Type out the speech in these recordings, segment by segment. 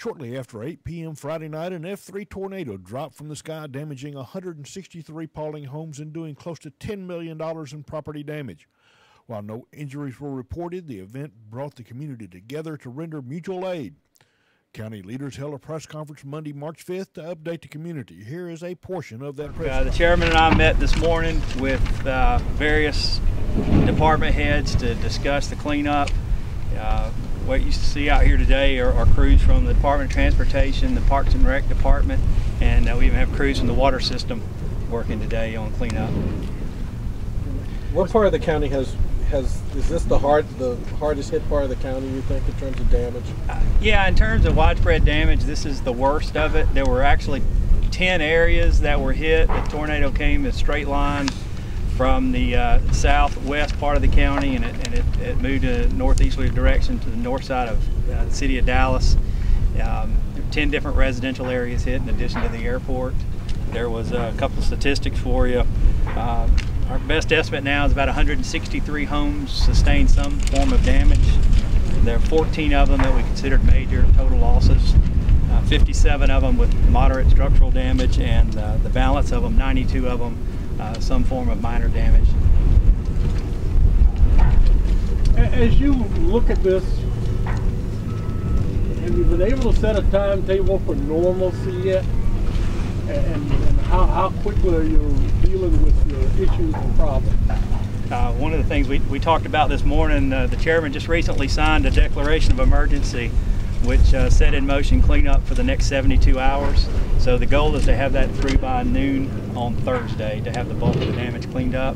Shortly after 8 p.m. Friday night, an F3 tornado dropped from the sky, damaging 163 Paulding homes and doing close to $10 million in property damage. While no injuries were reported, the event brought the community together to render mutual aid. County leaders held a press conference Monday, March 5th to update the community. Here is a portion of that press conference. The chairman and I met this morning with various department heads to discuss the cleanup. What you see out here today are crews from the Department of Transportation, the Parks and Rec Department, and we even have crews from the water system working today on cleanup. What part of the county is this the hardest hit part of the county, you think, in terms of damage? Yeah, in terms of widespread damage, this is the worst of it. There were actually 10 areas that were hit. The tornado came in a straight line from the southwest part of the county, and it moved in a northeasterly direction to the north side of the city of Dallas. There were 10 different residential areas hit in addition to the airport. There was a couple of statistics for you. Our best estimate now is about 163 homes sustained some form of damage. There are 14 of them that we considered major total losses, 57 of them with moderate structural damage, and the balance of them, 92 of them, some form of minor damage. As you look at this, have you been able to set a timetable for normalcy yet? And how quickly are you dealing with your issues and problems? One of the things we talked about this morning, the chairman just recently signed a declaration of emergency which set in motion cleanup for the next 72 hours. So the goal is to have that through by noon on Thursday to have the bulk of the damage cleaned up.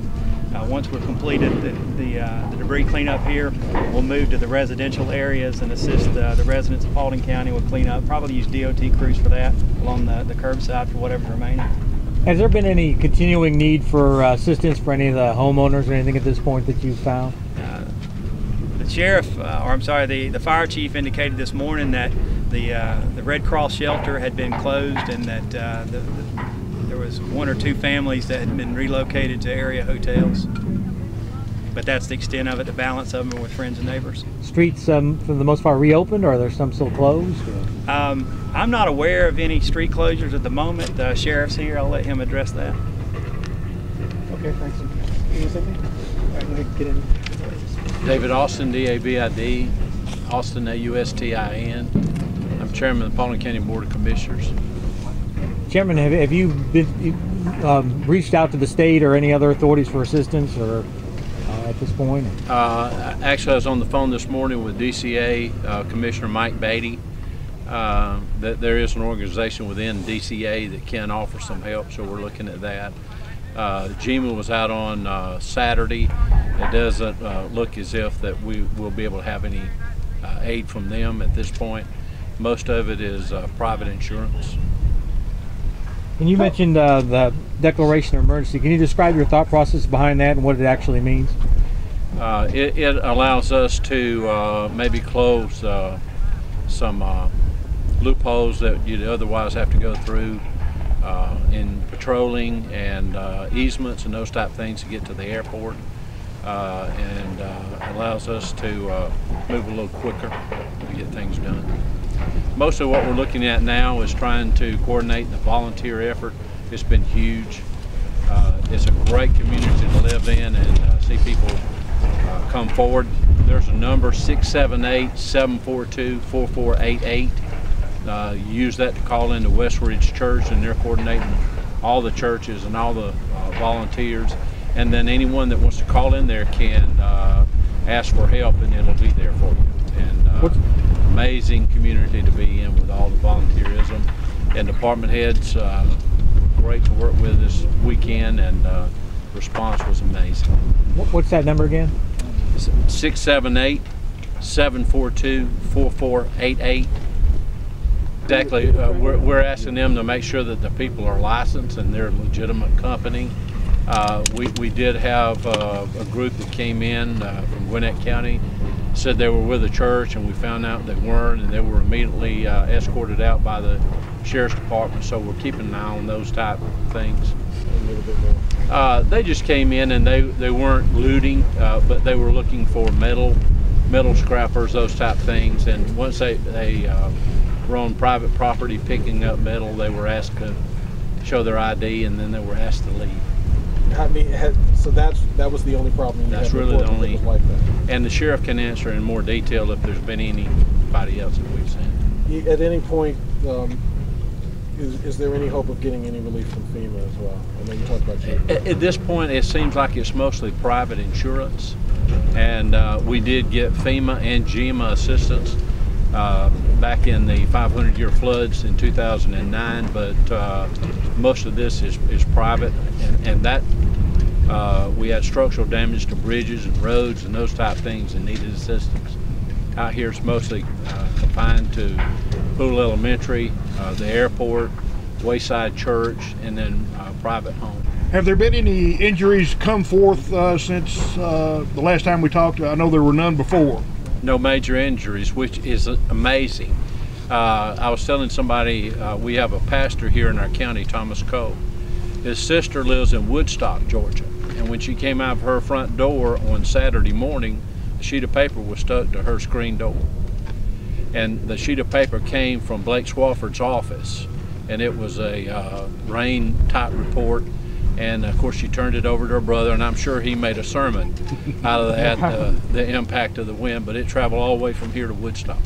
Once we've completed the debris cleanup here, we'll move to the residential areas and assist the residents of Paulding County with cleanup. Probably use DOT crews for that along the curbside for whatever's remaining. Has there been any continuing need for assistance for any of the homeowners or anything at this point that you've found? The sheriff, the fire chief indicated this morning that the Red Cross shelter had been closed and that there was 1 or 2 families that had been relocated to area hotels. But that's the extent of it. The balance of them are with friends and neighbors. Streets, for the most part, reopened, or are there some still closed? I'm not aware of any street closures at the moment. The sheriff's here. I'll let him address that. Okay, thanks. All right, get in. David Austin, D-A-B-I-D, Austin, A-U-S-T-I-N. I'm chairman of the Paulding County Board of Commissioners. Chairman, have you been, reached out to the state or any other authorities for assistance or at this point? Actually, I was on the phone this morning with DCA Commissioner Mike Beatty. That there is an organization within DCA that can offer some help, so we're looking at that. GEMA was out on Saturday. It doesn't look as if that we will be able to have any aid from them at this point. Most of it is private insurance. And you mentioned the declaration of emergency. Can you describe your thought process behind that and what it actually means? It allows us to maybe close some loopholes that you'd otherwise have to go through in patrolling and easements and those type of things to get to the airport, and allows us to move a little quicker to get things done. Most of what we're looking at now is trying to coordinate the volunteer effort. It's been huge. It's a great community to live in and see people come forward. There's a number, 678-742-4488. Use that to call into Westridge Church, and they're coordinating all the churches and all the volunteers. And then anyone that wants to call in there can ask for help, and it'll be there for you. And amazing community to be in with all the volunteerism. And department heads were great to work with this weekend, and response was amazing. What's that number again? 678-742-4488. Exactly. We're asking them to make sure that the people are licensed and they're a legitimate company. We did have a group that came in from Gwinnett County, said they were with a church, and we found out they weren't, and they were immediately escorted out by the Sheriff's Department. So we're keeping an eye on those type of things. A little bit more. They just came in and they weren't looting, but they were looking for metal scrappers, those type of things. And once they were on private property picking up metal. They were asked to show their ID, and then they were asked to leave. I mean, so that was the only problem you That's had really the reported only. that was like that. And the sheriff can answer in more detail if there's been anybody else that we've seen. At any point, is there any hope of getting any relief from FEMA as well? I know you talked about you. At this point, it seems like it's mostly private insurance, and we did get FEMA and GEMA assistance back in the 500-year floods in 2009, but most of this is private, and that we had structural damage to bridges and roads and those type things and needed assistance. Out here it's mostly confined to Poole Elementary, the airport, Wayside Church, and then private home. Have there been any injuries come forth since the last time we talked? I know there were none before. No major injuries, which is amazing. I was telling somebody, we have a pastor here in our county, Thomas Cole. His sister lives in Woodstock, Georgia, and when she came out of her front door on Saturday morning, a sheet of paper was stuck to her screen door. And the sheet of paper came from Blake Swafford's office, and it was a rain type report. And of course she turned it over to her brother, and I'm sure he made a sermon out of that, the impact of the wind, but it traveled all the way from here to Woodstock.